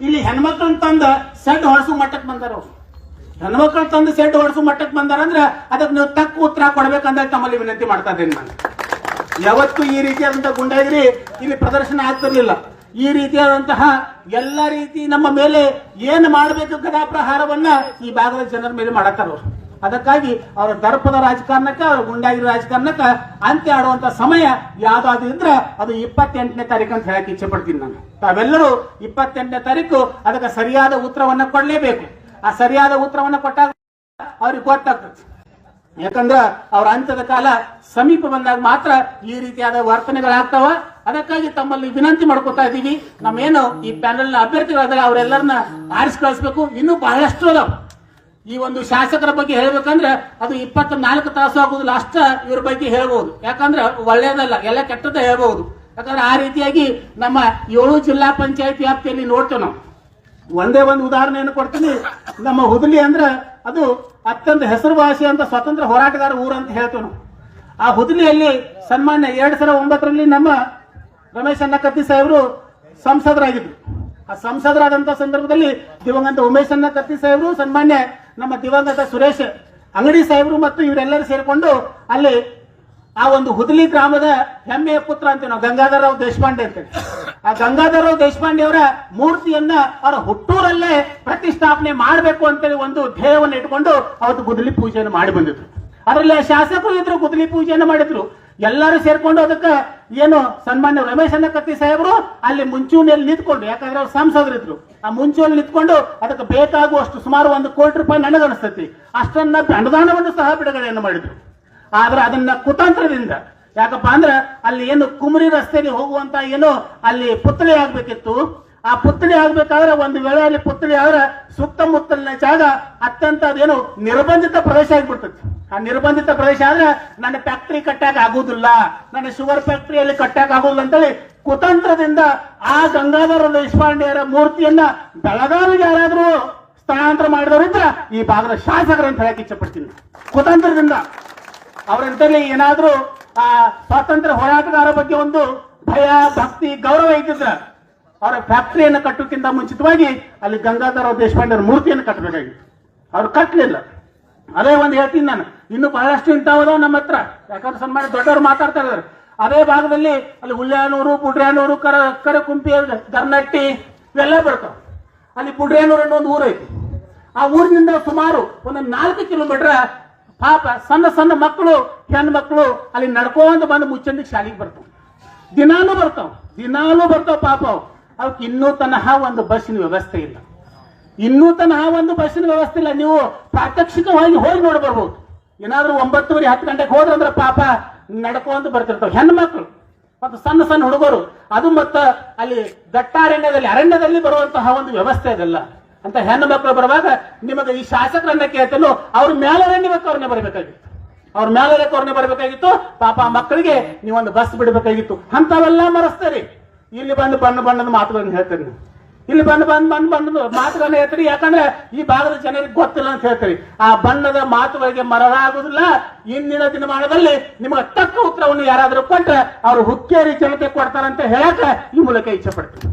ಇಲ್ಲಿ ಹೆಣ್ಮಕ್ಳನ್ನ ತಂದ ಸೆಡ್ ಹೊಡ್ಸು ಮಟ್ಟಕ್ಕೆ ಬಂದಾರ ಅವ್ರು. ಹೆಣ್ಮಕ್ಳು ತಂದು ಸೆಡ್ ಹೊಡ್ಸು ಮಟ್ಟಕ್ಕೆ ಬಂದಾರ ಅಂದ್ರೆ ಅದಕ್ಕೆ ನೀವು ತಕ್ಕ ಉತ್ತರ ಕೊಡ್ಬೇಕಂತ ತಮ್ಮಲ್ಲಿ ವಿನಂತಿ ಮಾಡ್ತಾ ಇದ್ದೇನೆ ನಾನು. ಯಾವತ್ತು ಈ ರೀತಿಯಾದಂತಹ ಗುಂಡಾಗಿರಿ ಇಲ್ಲಿ ಪ್ರದರ್ಶನ ಆಗ್ತಿರ್ಲಿಲ್ಲ. ಈ ರೀತಿಯಾದಂತಹ ಎಲ್ಲ ರೀತಿ ನಮ್ಮ ಮೇಲೆ ಏನು ಮಾಡಬೇಕು ಗದಾ ಪ್ರಹಾರವನ್ನ ಈ ಭಾಗದ ಜನರ ಮೇಲೆ ಮಾಡತ್ತಾರ ಅವರು. ಅದಕ್ಕಾಗಿ ಅವರ ದರ್ಪದ ರಾಜಕಾರಣಕ್ಕೆ, ಅವರ ಗುಂಡಾಗಿರಿ ರಾಜಕಾರಣಕ್ಕೆ ಅಂತ್ಯ ಆಡುವಂತ ಸಮಯ ಯಾವ್ದಾದ್ರು ಇದ್ರೆ ಅದು 28ನೇ ತಾರೀಕು ಅಂತ ಹೇಳಕ್ ಇಚ್ಛೆ ಪಡ್ತೀನಿ ನಾನು. ತಾವೆಲ್ಲರೂ 28ನೇ ತಾರೀಕು ಅದಕ್ಕೆ ಸರಿಯಾದ ಉತ್ತರವನ್ನ ಕೊಡ್ಲೇಬೇಕು. ಆ ಸರಿಯಾದ ಉತ್ತರವನ್ನ ಕೊಟ್ಟಾಗ ಅವ್ರಿಗೆ ಗೊತ್ತಾಗ್ತದೆ. ಯಾಕಂದ್ರ ಅವ್ರ ಅಂತ್ಯದ ಕಾಲ ಸಮೀಪ ಬಂದಾಗ ಮಾತ್ರ ಈ ರೀತಿಯಾದ ವರ್ತನೆಗಳಾಗ್ತಾವ. ಅದಕ್ಕಾಗಿ ತಮ್ಮಲ್ಲಿ ವಿನಂತಿ ಮಾಡ್ಕೊತಾ ಇದ್ದೀವಿ, ನಮ್ಮೇನು ಈ ಪ್ಯಾನೆಲ್ ನ ಅಭ್ಯರ್ಥಿಗಳಾದಾಗ ಅವರೆಲ್ಲರನ್ನ ಆರಿಸಿ ಕಳಿಸ್ಬೇಕು. ಇನ್ನೂ ಬಹಳಷ್ಟು ಅದಾವ. ಈ ಒಂದು ಶಾಸಕರ ಬಗ್ಗೆ ಹೇಳ್ಬೇಕಂದ್ರೆ ಅದು 24 ತಾಸು ಆಗುದಿಲ್ಲ, ಅಷ್ಟ ಇವ್ರ ಬಗ್ಗೆ ಹೇಳ್ಬಹುದು. ಯಾಕಂದ್ರೆ ಒಳ್ಳೇದಲ್ಲ, ಎಲ್ಲ ಕೆಟ್ಟದ ಹೇಳ್ಬಹುದು. ಯಾಕಂದ್ರೆ ಆ ರೀತಿಯಾಗಿ ನಮ್ಮ 7 ಜಿಲ್ಲಾ ಪಂಚಾಯತ್ ವ್ಯಾಪ್ತಿಯಲ್ಲಿ ನೋಡ್ತೇವೆ ನಾವು. ಒಂದೇ ಒಂದು ಉದಾಹರಣೆಯನ್ನು ಕೊಡ್ತೀನಿ. ನಮ್ಮ ಹುದಲಿ ಅಂದ್ರೆ ಅದು ಅತ್ಯಂತ ಹೆಸರುವಾಸಿ ಅಂತ ಸ್ವತಂತ್ರ ಹೋರಾಟಗಾರ ಊರು ಅಂತ ಹೇಳ್ತೇವೆ ನಾವು. ಆ ಹುದಲಿಯಲ್ಲಿ ಸನ್ಮಾನ್ಯ 2009ರಲ್ಲಿ ನಮ್ಮ ರಮೇಶ್ ಅನ್ನಕತ್ತಿ ಸಾಹೇಬರು ಸಂಸದರಾಗಿದ್ರು. ಆ ಸಂಸದರಾದಂತಹ ಸಂದರ್ಭದಲ್ಲಿ ದಿವಂಗತ ಉಮೇಶ್ ಅನ್ನಕತ್ತಿ ಸಾಹೇಬರು, ಸನ್ಮಾನ್ಯ ನಮ್ಮ ದಿವಂಗತ ಸುರೇಶ್ ಅಂಗಡಿ ಸಾಹೇಬರು ಮತ್ತು ಇವರೆಲ್ಲರೂ ಸೇರಿಕೊಂಡು ಅಲ್ಲಿ ಆ ಒಂದು ಹುದಲಿ ಗ್ರಾಮದ ಹೆಮ್ಮೆಯ ಪುತ್ರ ಅಂತೀವಿ ನಾವು, ಗಂಗಾಧರರಾವ್ ದೇಶಪಾಂಡೆ ಅಂತೇಳಿ. ಆ ಗಂಗಾಧರರಾವ್ ದೇಶಪಾಂಡೆ ಅವರ ಮೂರ್ತಿಯನ್ನ ಅವರ ಹುಟ್ಟೂರಲ್ಲೇ ಪ್ರತಿಷ್ಠಾಪನೆ ಮಾಡಬೇಕು ಅಂತೇಳಿ ಒಂದು ಧ್ಯೇಯವನ್ನು ಇಟ್ಕೊಂಡು ಅವತ್ತು ಗುದ್ದಲಿ ಪೂಜೆಯನ್ನು ಮಾಡಿ ಬಂದಿದ್ರು. ಅದರಲ್ಲಿ ಶಾಸಕರು ಇದ್ರು, ಗುದ್ದಲಿ ಪೂಜೆಯನ್ನು ಮಾಡಿದ್ರು. ಎಲ್ಲರೂ ಸೇರ್ಕೊಂಡು ಅದಕ್ಕೆ ಏನು ಸನ್ಮಾನ್ಯ ರಮೇಶ್ ಅನ್ನಕತ್ತಿ ಸಾಹೇಬರು ಅಲ್ಲಿ ಮುಂಚೂಣಿಯಲ್ಲಿ ನಿಂತ್ಕೊಂಡು, ಯಾಕಂದ್ರೆ ಅವ್ರು ಸಂಸದರಿದ್ರು, ಆ ಮುಂಚೂಣಿಯಲ್ಲಿ ನಿಂತ್ಕೊಂಡು ಅದಕ್ಕೆ ಬೇಕಾಗುವಷ್ಟು ಸುಮಾರು 1 ಕೋಟಿ ರೂಪಾಯಿ ನನಗನಿಸ್ತೈತಿ ಅಷ್ಟನ್ನ ಅನುದಾನವನ್ನು ಸಹ ಬಿಡುಗಡೆಯನ್ನು ಮಾಡಿದ್ರು. ಆದ್ರೆ ಅದನ್ನ ಕುತಂತ್ರದಿಂದ, ಯಾಕಪ್ಪ ಅಂದ್ರೆ ಅಲ್ಲಿ ಏನು ಕುಮರಿ ರಸ್ತೆಗೆ ಹೋಗುವಂತ ಏನು ಅಲ್ಲಿ ಪುತ್ಥಳಿ ಆಗ್ಬೇಕಿತ್ತು. ಆ ಪುತ್ಥಳಿ ಆಗ್ಬೇಕಾದ್ರೆ ಒಂದು ವೇಳೆ ಅಲ್ಲಿ ಪುತ್ಥಳಿ ಆದ್ರೆ ಸುತ್ತಮುತ್ತಲಿನ ಜಾಗ ಅತ್ಯಂತ ಅದೇನು ನಿರ್ಬಂಧಿತ ಪ್ರದೇಶ ಆಗ್ಬಿಡ್ತೈತಿ. ಆ ನಿರ್ಬಂಧಿತ ಪ್ರದೇಶ ಆದ್ರೆ ನನ್ನ ಫ್ಯಾಕ್ಟರಿ ಕಟ್ಟಾಕ ಆಗುದಿಲ್ಲ, ನನ್ನ ಶುಗರ್ ಫ್ಯಾಕ್ಟರಿಯಲ್ಲಿ ಕಟ್ಟಾಕ ಆಗುದಿಲ್ಲ ಅಂತೇಳಿ ಕುತಂತ್ರದಿಂದ ಆ ಗಂಗಾಧರ ದೇಶಪಾಂಡೆಯವರ ಮೂರ್ತಿಯನ್ನ ಬೆಳಗಾವಿಗೆ ಯಾರಾದ್ರೂ ಸ್ಥಳಾಂತರ ಮಾಡಿದವರಿದ್ರ ಈ ಭಾಗದ ಶಾಸಕರು ಅಂತ ಹೇಳಕ್ ಇಚ್ಛೆ ಪಡ್ತೀನಿ. ಕುತಂತ್ರದಿಂದ ಅವರಂತಲ್ಲಿ ಏನಾದ್ರೂ ಆ ಸ್ವಾತಂತ್ರ್ಯ ಹೋರಾಟಗಾರ ಬಗ್ಗೆ ಒಂದು ಭಯ, ಭಕ್ತಿ, ಗೌರವ ಇದ್ದಿದ್ರ ಅವರ ಫ್ಯಾಕ್ಟರಿಯನ್ನು ಕಟ್ಟೋಕ್ಕಿಂತ ಮುಂಚಿತವಾಗಿ ಅಲ್ಲಿ ಗಂಗಾಧರ ದೇಶಪಾಂಡೆ ಅವರ ಮೂರ್ತಿಯನ್ನು ಕಟ್ಟಬೇಕಾಗಿತ್ತು. ಅವ್ರು ಕಟ್ಟಲಿಲ್ಲ. ಅದೇ ಒಂದು ಹೇಳ್ತೀನಿ ನಾನು, ಇನ್ನು ಬಹಳಷ್ಟು ಇಂಥವದಾವ ನಮ್ಮ ಹತ್ರ. ಯಾಕಂದ್ರೆ ಸನ್ಮಾನ್ಯ ದೊಡ್ಡವರು ಮಾತಾಡ್ತಾ ಇದ್ದಾರೆ. ಅದೇ ಭಾಗದಲ್ಲಿ ಅಲ್ಲಿ ಹುಲ್ಯಾನೂರು, ಪುಡ್ರ್ಯಾನೂರು, ಕರಕುಂಪಿ, ಗರ್ನಟ್ಟಿ ಇವೆಲ್ಲ ಬರ್ತಾವ. ಅಲ್ಲಿ ಪುಡ್ರ್ಯಾನೂರು ಅನ್ನೋ ಒಂದು ಊರು ಐತಿ. ಆ ಊರಿನಿಂದ ಸುಮಾರು ಒಂದು 4 ಕಿಲೋಮೀಟರ್ ಪಾಪ ಸಣ್ಣ ಸಣ್ಣ ಮಕ್ಕಳು, ಹೆಣ್ಣು ಮಕ್ಕಳು ಅಲ್ಲಿ ನಡ್ಕೊಂತ ಬಂದು ಮುಚ್ಚಂದಿಗೆ ಶಾಲೆಗೆ ಬರ್ತಾವ. ದಿನಾಲೂ ಬರ್ತಾವ ಪಾಪ. ಅವಕ್ಕೆ ಇನ್ನೂ ತನಹ ಒಂದು ಬಸ್ಸಿನ ವ್ಯವಸ್ಥೆ ಇಲ್ಲ. ನೀವು ಪ್ರಾತ್ಯಕ್ಷಿಕವಾಗಿ ಹೋಗಿ ನೋಡಿ ಬರ್ಬೋದು. ಏನಾದ್ರೂ 9:30, 10 ಗಂಟೆಗೆ ಹೋದ್ರಂದ್ರೆ ಪಾಪ ನಡ್ಕೊಂತ ಬರ್ತಿರ್ತಾವ ಹೆಣ್ಣು ಮಕ್ಕಳು ಮತ್ತು ಸಣ್ಣ ಸಣ್ಣ ಹುಡುಗರು. ಅದು ಮತ್ತ ಅಲ್ಲಿ ಅರಣ್ಯದಲ್ಲಿ ಬರುವಂತಹ ಒಂದು ವ್ಯವಸ್ಥೆ ಅದಲ್ಲ ಅಂತ ಹೆಣ್ಣು ಮಕ್ಕಳು ಬರುವಾಗ ನಿಮಗೆ ಈ ಶಾಸಕರನ್ನ ಕೇಳ್ತೇನೋ ಅವ್ರ ಮೇಲೆ ಅವ್ರನ್ನೇ ಬರಬೇಕಾಗಿತ್ತು. ಪಾಪ ಮಕ್ಕಳಿಗೆ ನೀವೊಂದು ಬಸ್ ಬಿಡಬೇಕಾಗಿತ್ತು. ಅಂತವೆಲ್ಲ ಮರೆಸ್ತಾರೆ. ಇಲ್ಲಿ ಬಂದು ಬಣ್ಣದ ಮಾತುಗಳನ್ನು ಹೇಳ್ತಾರೆ. ಇಲ್ಲಿ ಬಂದು ಮಾತುಗಳನ್ನ ಹೇಳ್ತೀರಿ. ಯಾಕಂದ್ರೆ ಈ ಭಾಗದ ಜನರಿಗೆ ಗೊತ್ತಿಲ್ಲ ಅಂತ ಹೇಳ್ತೀರಿ. ಆ ಬಣ್ಣದ ಮಾತುಗಳಿಗೆ ಮರಳಾಗುದಿಲ್ಲ. ಇಂದಿನ ದಿನಮಾನದಲ್ಲಿ ನಿಮಗೆ ತಕ್ಕ ಉತ್ತರವನ್ನು ಯಾರಾದರೂ ಕೊಟ್ಟರೆ ಅವರು ಹುಕ್ಕೇರಿ ಜನತೆ ಕೊಡ್ತಾರಂತ ಹೇಳಕ ಈ ಮೂಲಕ ಇಚ್ಛೆ ಪಡ್ತೀನಿ.